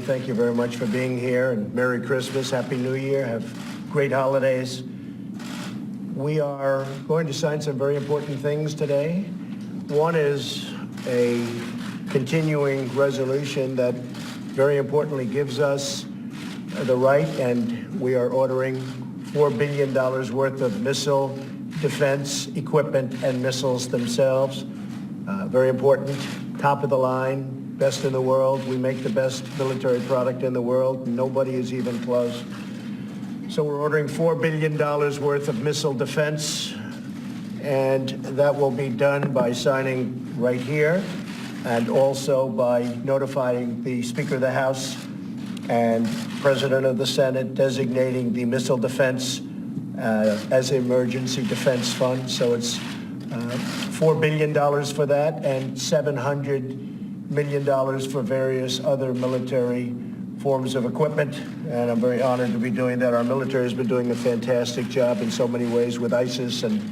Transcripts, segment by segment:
Thank you very much for being here, and Merry Christmas, Happy New Year, have great holidays. We are going to sign some very important things today. One is a continuing resolution that very importantly gives us the right, and we are ordering $4 billion worth of missile defense equipment and missiles themselves. Very important, top of the line, best in the world. We make the best military product in the world. Nobody is even close. So we're ordering $4 billion worth of missile defense, and that will be done by signing right here and also by notifying the Speaker of the House and President of the Senate designating the missile defense as an emergency defense fund. So it's $4 billion for that and $700 million for various other military forms of equipment. And I'm very honored to be doing that. Our military has been doing a fantastic job in so many ways with ISIS, and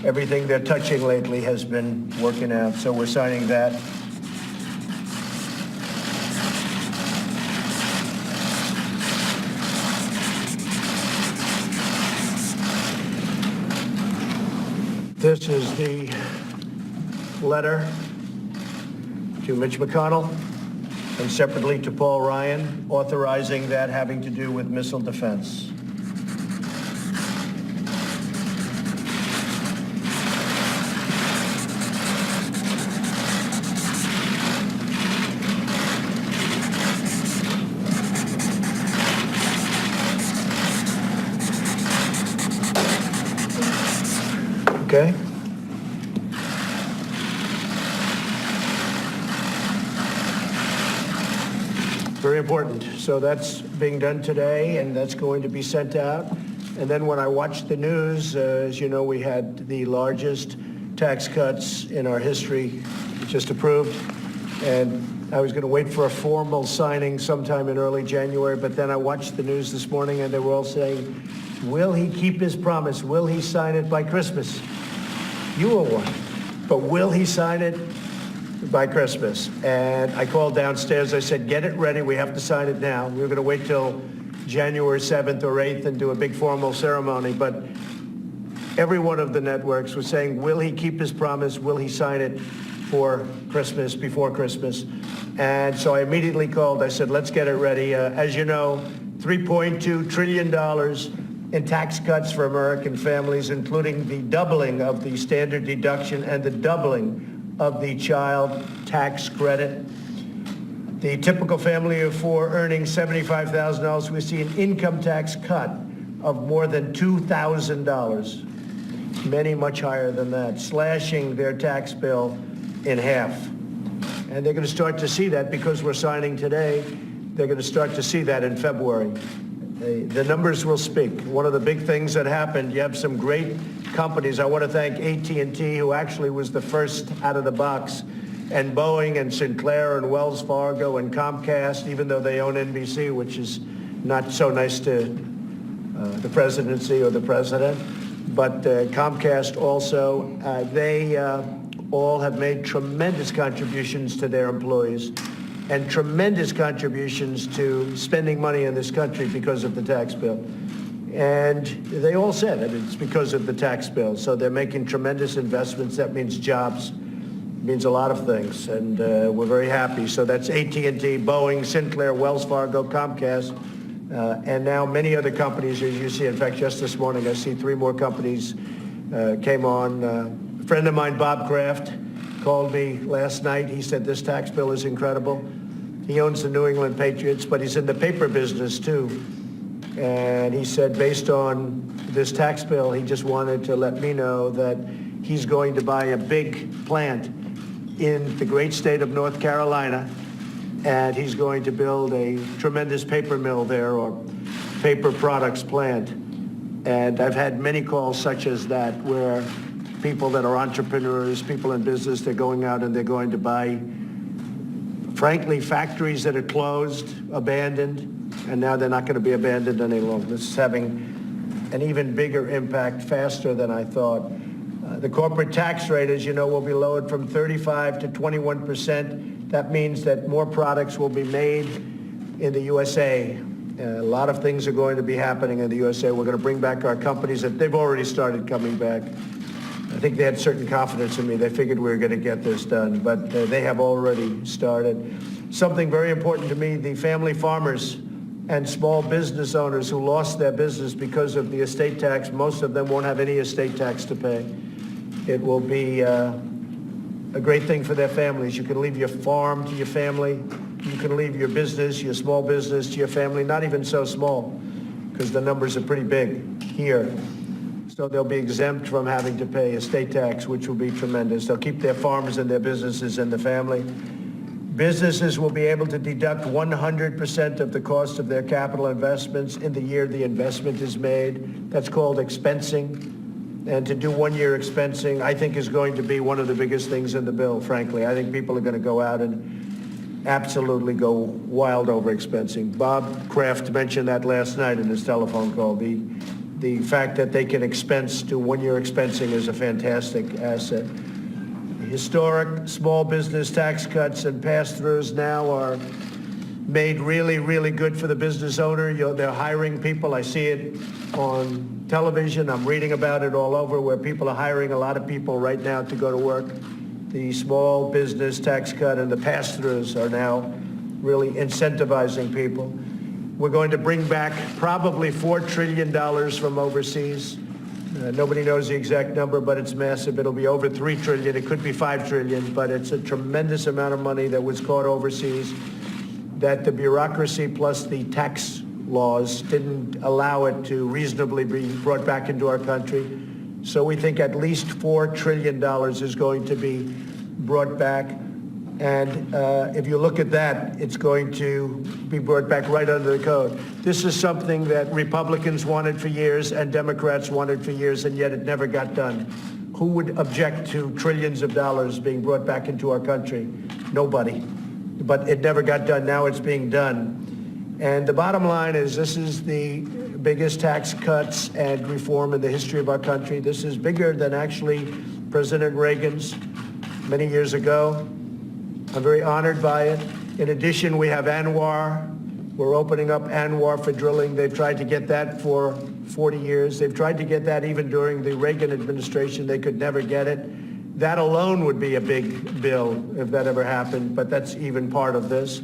everything they're touching lately has been working out. So we're signing that. This is the letter to Mitch McConnell and separately to Paul Ryan, authorizing that having to do with missile defense. Okay. Very important. So that's being done today, and that's going to be sent out. And then when I watched the news, as you know, we had the largest tax cuts in our history just approved. And I was going to wait for a formal signing sometime in early January, but then I watched the news this morning, and they were all saying, will he keep his promise? Will he sign it by Christmas? You were one. But will he sign it by Christmas? And I called downstairs. I said, get it ready. We have to sign it now. We were going to wait till January 7th or 8th and do a big formal ceremony. But every one of the networks was saying, will he keep his promise? Will he sign it for Christmas, before Christmas? And so I immediately called. I said, let's get it ready. As you know, $3.2 trillion in tax cuts for American families, including the doubling of the standard deduction and the doubling of the child tax credit. The typical family of four earning $75,000, we see an income tax cut of more than $2,000, many much higher than that, slashing their tax bill in half. And they're going to start to see that because we're signing today. They're going to start to see that in February. The numbers will speak. One of the big things that happened, you have some great companies. I want to thank AT&T, who actually was the first out of the box, and Boeing and Sinclair and Wells Fargo and Comcast, even though they own NBC, which is not so nice to the presidency or the president. But Comcast also, they all have made tremendous contributions to their employees and tremendous contributions to spending money in this country because of the tax bill. And they all said that it's because of the tax bill. So they're making tremendous investments. That means jobs, means a lot of things. And we're very happy. So that's AT&T, Boeing, Sinclair, Wells Fargo, Comcast, and now many other companies, as you see. In fact, just this morning, I see 3 more companies came on. A friend of mine, Bob Kraft, called me last night. He said, this tax bill is incredible. He owns the New England Patriots, but he's in the paper business too. And he said, based on this tax bill, he just wanted to let me know that he's going to buy a big plant in the great state of North Carolina, and he's going to build a tremendous paper mill there, or paper products plant. And I've had many calls such as that, where people that are entrepreneurs, people in business, they're going out and they're going to buy, frankly, factories that are closed, abandoned, and now they're not going to be abandoned any longer. This is having an even bigger impact, faster than I thought. The corporate tax rate, as you know, will be lowered from 35 to 21%. That means that more products will be made in the USA. A lot of things are going to be happening in the USA. We're going to bring back our companies that they've already started coming back. I think they had certain confidence in me. They figured we were going to get this done, but they have already started. Something very important to me, the family farmers and small business owners who lost their business because of the estate tax, most of them won't have any estate tax to pay. It will be a great thing for their families. You can leave your farm to your family. You can leave your business, your small business to your family, not even so small, because the numbers are pretty big here. So they'll be exempt from having to pay estate tax, which will be tremendous. They'll keep their farms and their businesses in the family. Businesses will be able to deduct 100% of the cost of their capital investments in the year the investment is made. That's called expensing. And to do one-year expensing, I think, is going to be one of the biggest things in the bill, frankly. I think people are going to go out and absolutely go wild over expensing. Bob Kraft mentioned that last night in his telephone call. The fact that they can expense, do one-year expensing is a fantastic asset. Historic small business tax cuts and pass-throughs now are made really, really good for the business owner. They're hiring people. I see it on television. I'm reading about it all over where people are hiring a lot of people right now to go to work. The small business tax cut and the pass-throughs are now really incentivizing people. We're going to bring back probably $4 trillion from overseas. Nobody knows the exact number, but it's massive. It'll be over $3 trillion. It could be $5 trillion, but it's a tremendous amount of money that was caught overseas that the bureaucracy plus the tax laws didn't allow it to reasonably be brought back into our country. So we think at least $4 trillion is going to be brought back. And if you look at that, it's going to be brought back right under the code. This is something that Republicans wanted for years and Democrats wanted for years, and yet it never got done. Who would object to trillions of dollars being brought back into our country? Nobody. But it never got done. Now it's being done. And the bottom line is this is the biggest tax cuts and reform in the history of our country. This is bigger than actually President Reagan's many years ago. I'm very honored by it. In addition, we have ANWR. We're opening up ANWR for drilling. They've tried to get that for 40 years. They've tried to get that even during the Reagan administration. They could never get it. That alone would be a big bill if that ever happened, but that's even part of this.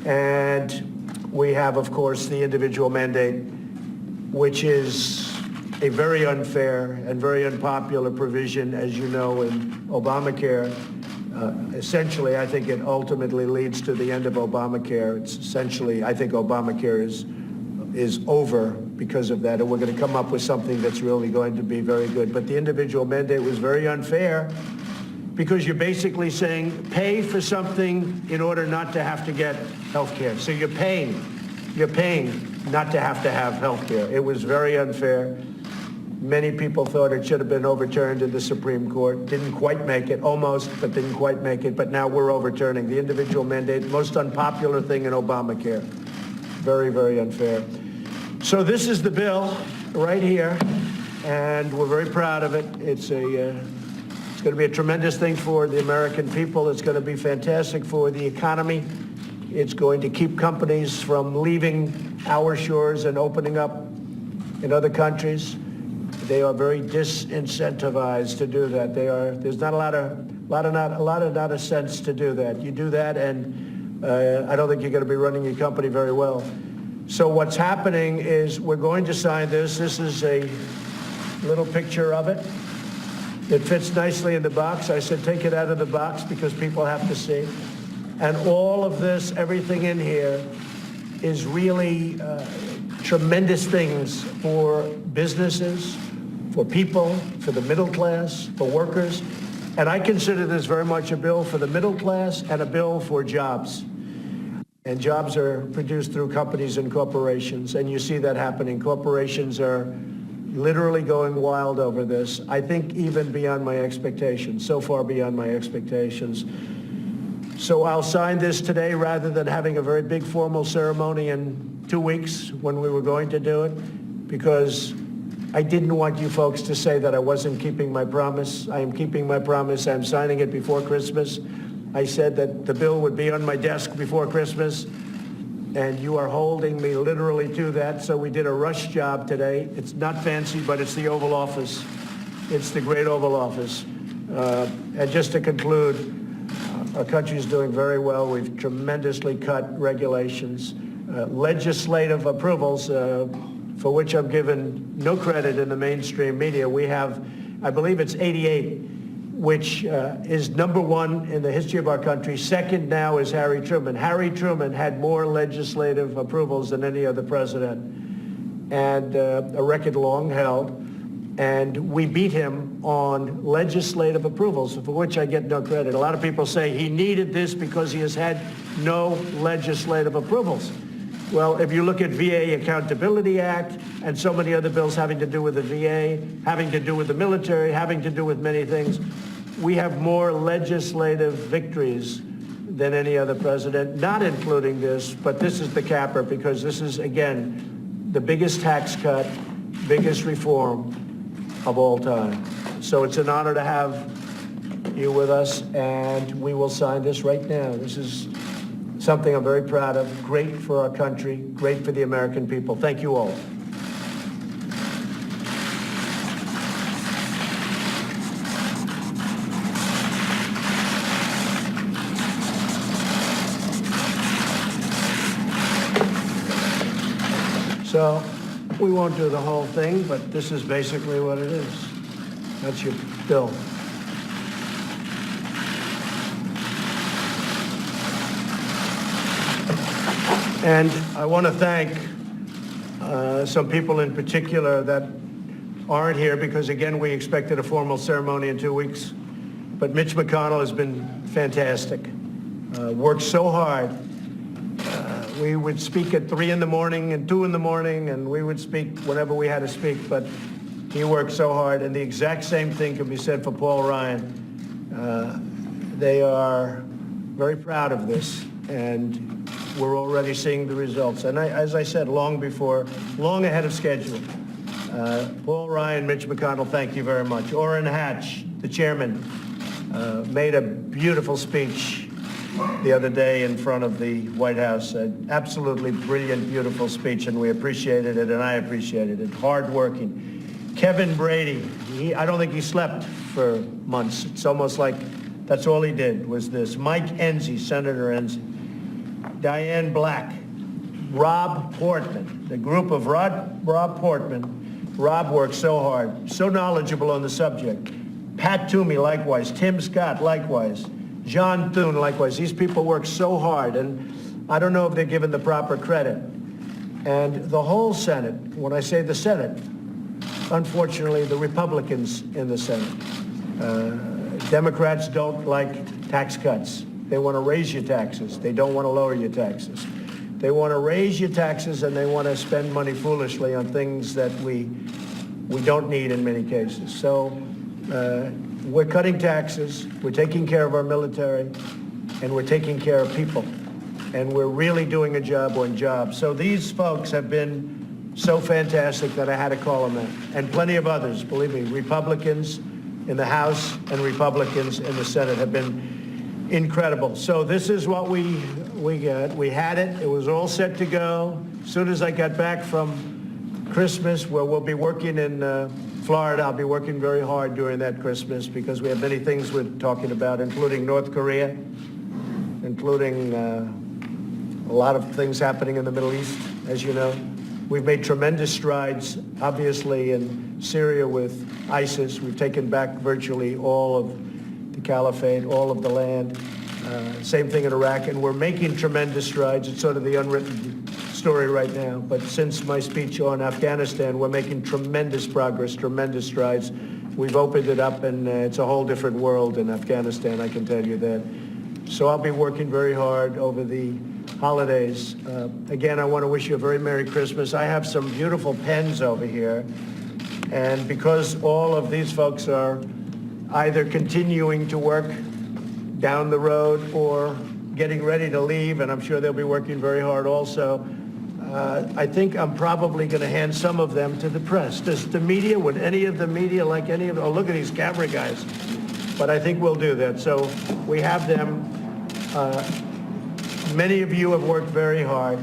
And we have, of course, the individual mandate, which is a very unfair and very unpopular provision, as you know, in Obamacare. Essentially, I think it ultimately leads to the end of Obamacare. It's essentially, I think Obamacare is over because of that, and we're going to come up with something that's really going to be very good. But the individual mandate was very unfair because you're basically saying pay for something in order not to have to get health care. So you're paying not to have health care. It was very unfair. Many people thought it should have been overturned in the Supreme Court. Didn't quite make it, almost, but didn't quite make it. But now we're overturning the individual mandate, most unpopular thing in Obamacare. Very, very unfair. So this is the bill right here, and we're very proud of it. It's going to be a tremendous thing for the American people. It's going to be fantastic for the economy. It's going to keep companies from leaving our shores and opening up in other countries. They are very disincentivized to do that. There's not a lot of sense to do that. You do that, and I don't think you're going to be running your company very well. So what's happening is we're going to sign this. This is a little picture of it. It fits nicely in the box. I said take it out of the box because people have to see. And all of this, everything in here, is really tremendous things for businesses, for people, for the middle class, for workers. And I consider this very much a bill for the middle class and a bill for jobs. And jobs are produced through companies and corporations, and you see that happening. Corporations are literally going wild over this. I think even beyond my expectations, so far beyond my expectations. So I'll sign this today rather than having a very big formal ceremony in 2 weeks when we were going to do it, because I didn't want you folks to say that I wasn't keeping my promise. I am keeping my promise. I'm signing it before Christmas. I said that the bill would be on my desk before Christmas. and you are holding me literally to that. So we did a rush job today. It's not fancy, but it's the Oval Office. It's the great Oval Office. And just to conclude, our country is doing very well. We've tremendously cut regulations, legislative approvals, for which I'm given no credit in the mainstream media. We have, I believe it's 88, which is number one in the history of our country. Second now is Harry Truman. Harry Truman had more legislative approvals than any other president, and a record long held. And we beat him on legislative approvals, for which I get no credit. A lot of people say he needed this because he has had no legislative approvals. Well, if you look at VA Accountability Act and so many other bills having to do with the VA, having to do with the military, having to do with many things, we have more legislative victories than any other president, not including this, but this is the capper because this is, again, the biggest tax cut, biggest reform of all time. So it's an honor to have you with us, and we will sign this right now. This is something I'm very proud of, great for our country, great for the American people. Thank you all. So we won't do the whole thing, but this is basically what it is. That's your bill. And I want to thank some people in particular that aren't here because, again, we expected a formal ceremony in 2 weeks. But Mitch McConnell has been fantastic, worked so hard. We would speak at 3 in the morning and 2 in the morning, and we would speak whenever we had to speak, but he worked so hard. And the exact same thing can be said for Paul Ryan. They are very proud of this, and we're already seeing the results. And as I said, long ahead of schedule. Paul Ryan, Mitch McConnell, thank you very much. Orrin Hatch, the chairman, made a beautiful speech the other day in front of the White House. An absolutely brilliant, beautiful speech, and we appreciated it, and I appreciated it. Hardworking. Kevin Brady, I don't think he slept for months. It's almost like that's all he did was this. Mike Enzi, Senator Enzi. Diane Black. Rob Portman, the group of Rob Portman. Rob worked so hard, so knowledgeable on the subject. Pat Toomey, likewise. Tim Scott, likewise. John Thune, likewise. These people work so hard, and I don't know if they're given the proper credit. And the whole Senate, when I say the Senate, unfortunately, the Republicans in the Senate, Democrats don't like tax cuts. They want to raise your taxes. They don't want to lower your taxes. They want to raise your taxes, and they want to spend money foolishly on things that we don't need in many cases. So we're cutting taxes, we're taking care of our military, and we're taking care of people. And we're really doing a job on jobs. So these folks have been so fantastic that I had to call them in. And plenty of others, believe me, Republicans in the House and Republicans in the Senate have been incredible. So this is what we got. We had it. It was all set to go. As soon as I got back from Christmas, where we'll be working in Florida, I'll be working very hard during that Christmas because we have many things we're talking about, including North Korea, including a lot of things happening in the Middle East, as you know. We've made tremendous strides, obviously, in Syria with ISIS. We've taken back virtually all of the caliphate, all of the land. Same thing in Iraq, and we're making tremendous strides. It's sort of the unwritten story right now. But since my speech on Afghanistan, we're making tremendous progress, tremendous strides. We've opened it up, and it's a whole different world in Afghanistan, I can tell you that. So I'll be working very hard over the holidays. Again, I want to wish you a very Merry Christmas. I have some beautiful pens over here, and because all of these folks are either continuing to work down the road or getting ready to leave, and I'm sure they'll be working very hard also, I think I'm probably going to hand some of them to the press. Does the media, would any of the media like any of them? Oh, look at these camera guys. But I think we'll do that. So we have them. Many of you have worked very hard.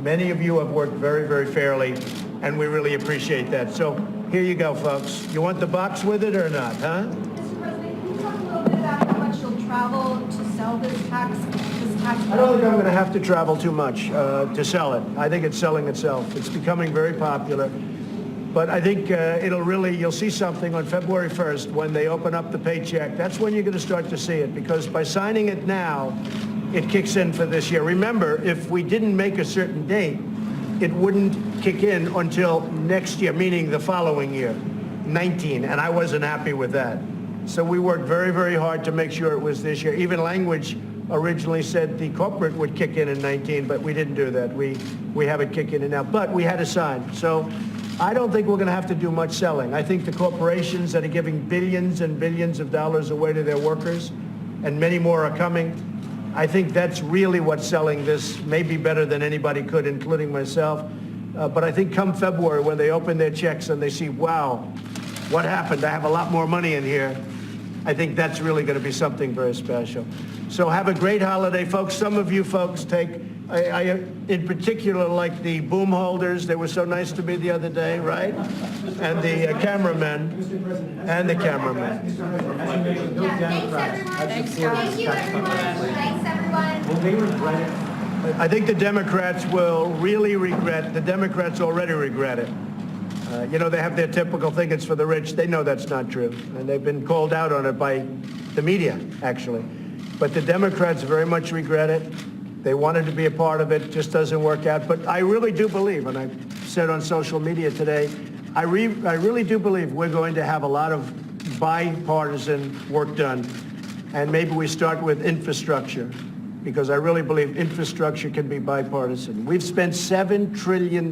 Many of you have worked very, very fairly, and we really appreciate that. So here you go, folks. You want the box with it or not, huh? Mr. President, can you talk a little bit about how much you'll travel to sell this tax I don't think I'm going to have to travel too much to sell it. I think it's selling itself. It's becoming very popular. But I think you'll see something on February 1st when they open up the paycheck. That's when you're going to start to see it, because by signing it now, it kicks in for this year. Remember, if we didn't make a certain date, it wouldn't kick in until next year, meaning the following year, 19, and I wasn't happy with that. So we worked very, very hard to make sure it was this year. Even language originally said the corporate would kick in 19, but we didn't do that. We have it kick in now, but we had to sign. So I don't think we're going to have to do much selling. I think the corporations that are giving billions and billions of dollars away to their workers, and many more are coming, I think that's really what's selling this, maybe better than anybody could, including myself. But I think come February, when they open their checks and they see, wow, what happened? I have a lot more money in here. I think that's really going to be something very special. So have a great holiday, folks. Some of you folks take, I in particular like the boom holders. They were so nice to me the other day, right? And the cameramen. And the cameramen. Thanks, everyone. Thanks, guys. Thank you, everyone. Thanks, everyone. Will they regret it? I think the Democrats will really regret, the Democrats already regret it. They have their typical thing, it's for the rich. They know that's not true. And they've been called out on it by the media, actually. But the Democrats very much regret it. They wanted to be a part of it, just doesn't work out. But I really do believe, and I said on social media today, I really do believe we're going to have a lot of bipartisan work done. And maybe we start with infrastructure, because I really believe infrastructure can be bipartisan. We've spent $7 trillion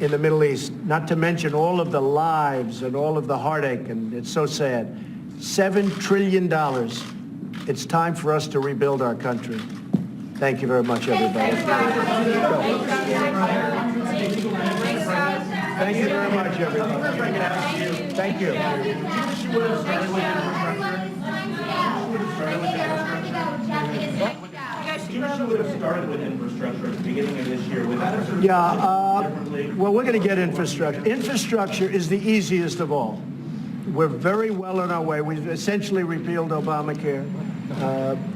in the Middle East, not to mention all of the lives and all of the heartache, and it's so sad. $7 trillion. It's time for us to rebuild our country. Thank you very much, everybody. Thank you very much, everybody. Thank you. You should have started with infrastructure at the beginning of this year. Well, we're going to get infrastructure. Infrastructure is the easiest of all. We're very well on our way. We've essentially repealed Obamacare.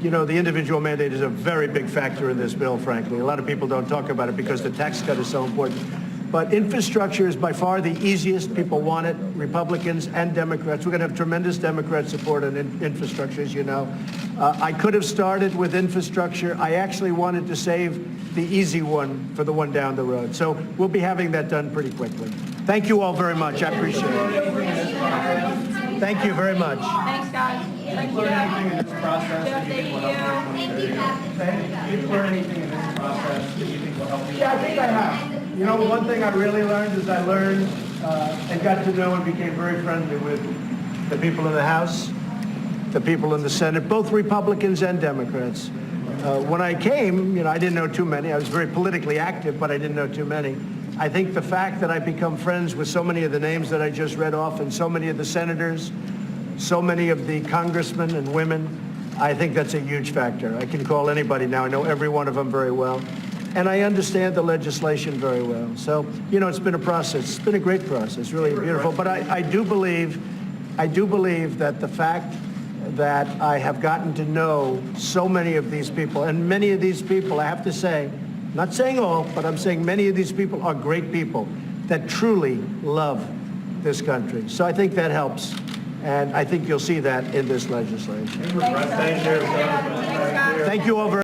The individual mandate is a very big factor in this bill, frankly. A lot of people don't talk about it because the tax cut is so important. But infrastructure is by far the easiest. People want it, Republicans and Democrats. We're going to have tremendous Democrat support on infrastructure, as you know. I could have started with infrastructure. I actually wanted to save the easy one for the one down the road. So we'll be having that done pretty quickly. Thank you all very much. I appreciate it. Thank you very much. Thanks, guys. Thank you. Anything in this process that you think will help you? Did you learn anything in this process that you think will help you? Yeah, I think I have. One thing I really learned is I learned and got to know and became very friendly with the people in the House, the people in the Senate, both Republicans and Democrats. When I came, I didn't know too many. I was very politically active, but I didn't know too many. I think the fact that I've become friends with so many of the names that I just read off and so many of the senators, so many of the congressmen and women, I think that's a huge factor. I can call anybody now. I know every one of them very well. And I understand the legislation very well. So, it's been a process. It's been a great process, really beautiful. But I do believe that the fact that I have gotten to know so many of these people, and many of these people, I have to say, not saying all, but I'm saying many of these people are great people that truly love this country. So I think that helps. And I think you'll see that in this legislation. Thank you. Thank you all very much.